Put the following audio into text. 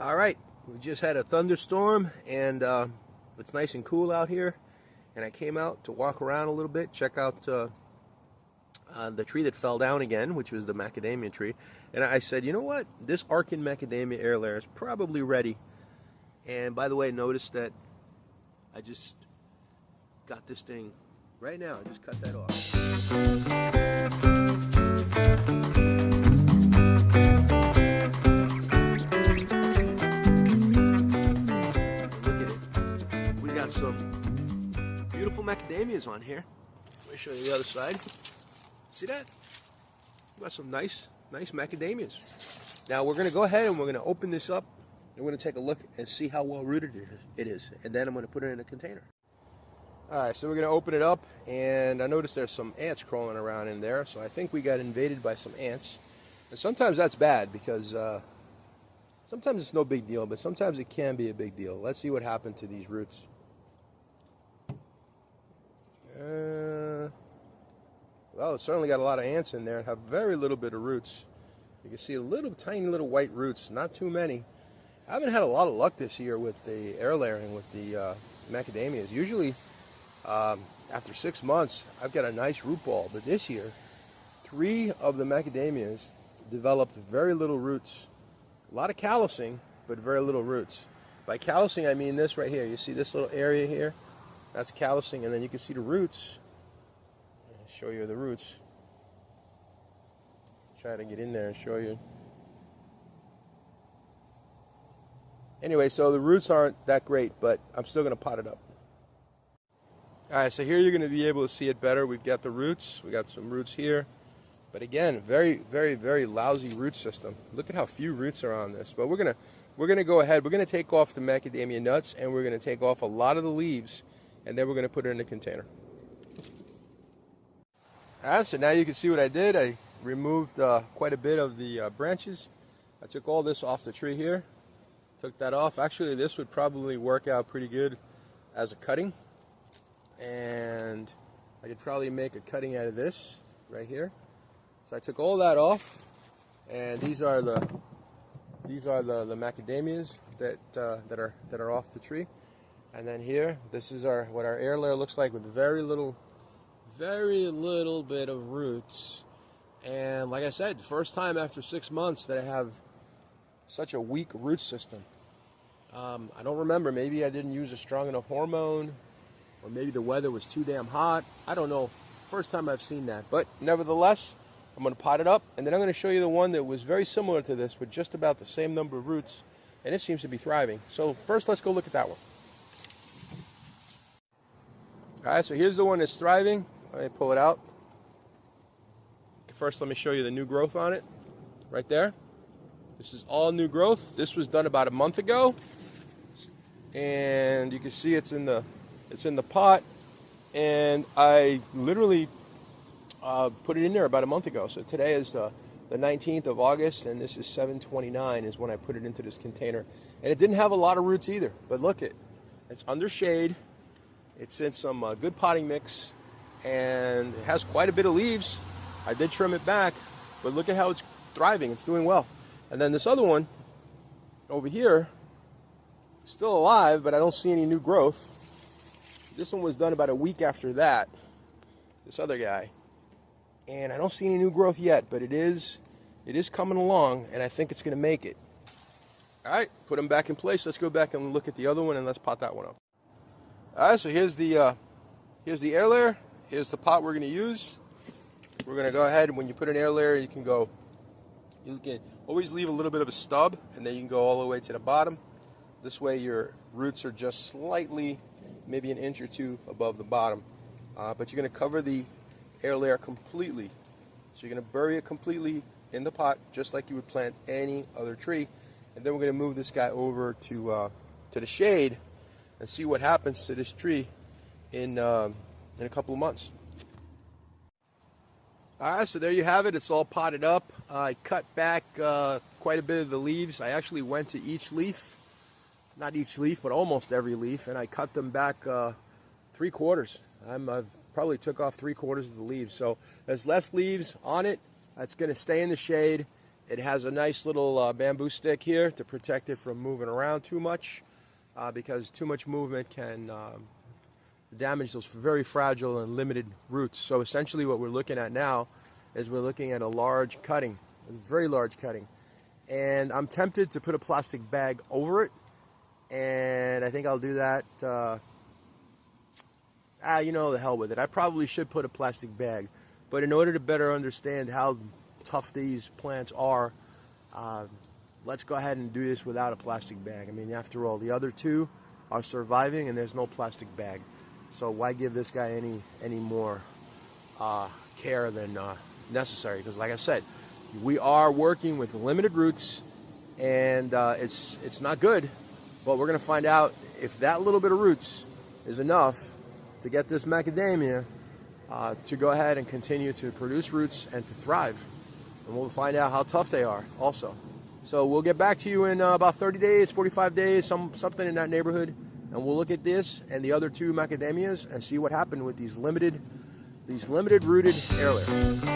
All right, we just had a thunderstorm and it's nice and cool out here, and I came out to walk around a little bit, check out the tree that fell down again, which was the macadamia tree. And I said, you know what, this Arkin Macadamia air layer is probably ready. And by the way, notice that I just got this thing right now. I just cut that off. Got some beautiful macadamias on here. Let me show you the other side. See that? Got some nice macadamias. Now we're going to go ahead and we're going to open this up and we're going to take a look and see how well rooted it is. And then I'm going to put it in a container. Alright, so we're going to open it up, and I noticed there's some ants crawling around in there, so I think we got invaded by some ants. And sometimes that's bad because sometimes it's no big deal, but sometimes it can be a big deal. Let's see what happened to these roots. Well, it's certainly got a lot of ants in there and have very little bit of roots. You can see tiny little white roots, not too many. I haven't had a lot of luck this year with the air layering with the macadamias. Usually, after 6 months, I've got a nice root ball, but this year, 3 of the macadamias developed very little roots. A lot of callousing, but very little roots. By callousing, I mean this right here. You see this little area here? That's callousing, and then you can see the roots. I'll show you the roots. Try to get in there and show you. Anyway, so the roots aren't that great, but I'm still going to pot it up. Alright, so here you're going to be able to see it better. We've got the roots. We got some roots here. But again, very, very, very lousy root system. Look at how few roots are on this. But we're gonna go ahead. We're going to take off the macadamia nuts, and we're going to take off a lot of the leaves. And then we're going to put it in a container. Alright, so now you can see what I did. I removed quite a bit of the branches. I took all this off the tree here. Took that off. Actually, this would probably work out pretty good as a cutting. And I could probably make a cutting out of this right here. So I took all that off. And these are the macadamias that are off the tree. And then here, this is what our air layer looks like with very little bit of roots. And like I said, first time after 6 months that I have such a weak root system. I don't remember, maybe I didn't use a strong enough hormone, or maybe the weather was too damn hot. I don't know. First time I've seen that. But nevertheless, I'm going to pot it up, and then I'm going to show you the one that was very similar to this with just about the same number of roots, and it seems to be thriving. So first, let's go look at that one. Alright, so here's the one that's thriving. Let me pull it out. First, let me show you the new growth on it. Right there. This is all new growth. This was done about a month ago. And you can see it's in the pot. And I literally put it in there about a month ago. So today is the 19th of August, and this is 7/29 is when I put it into this container. And it didn't have a lot of roots either. But look, it's under shade. It's in some good potting mix, and it has quite a bit of leaves. I did trim it back, but look at how it's thriving. It's doing well. And then this other one over here, still alive, but I don't see any new growth. This one was done about a week after that, this other guy. And I don't see any new growth yet, but it is coming along, and I think it's going to make it. All right, put them back in place. Let's go back and look at the other one, and let's pot that one up. All right, so here's the air layer. Here's the pot we're going to use. We're going to go ahead, and when you put an air layer, you can always leave a little bit of a stub, and then you can go all the way to the bottom. This way your roots are just slightly, maybe an inch or two above the bottom. But you're going to cover the air layer completely. So you're going to bury it completely in the pot, just like you would plant any other tree. And then we're going to move this guy over to the shade and see what happens to this tree in a couple of months. Alright, so there you have it. It's all potted up. I cut back quite a bit of the leaves. I actually went to each leaf, not each leaf, but almost every leaf, and I cut them back 3/4. I've probably took off 3/4 of the leaves. So there's less leaves on it. That's going to stay in the shade, It has a nice little bamboo stick here to protect it from moving around too much, because too much movement can damage those very fragile and limited roots. So essentially what we're looking at now is we're looking at a large cutting, a very large cutting. And I'm tempted to put a plastic bag over it, and I think I'll do that. You know, the hell with it. I probably should put a plastic bag, but in order to better understand how tough these plants are, let's go ahead and do this without a plastic bag. I mean, after all, the other two are surviving and there's no plastic bag. So why give this guy any more care than necessary? Because like I said, we are working with limited roots, and it's not good, but we're going to find out if that little bit of roots is enough to get this macadamia to go ahead and continue to produce roots and to thrive. And we'll find out how tough they are also. So we'll get back to you in about 30 days, 45 days, something in that neighborhood, and we'll look at this and the other two macadamias and see what happened with these limited rooted air layers.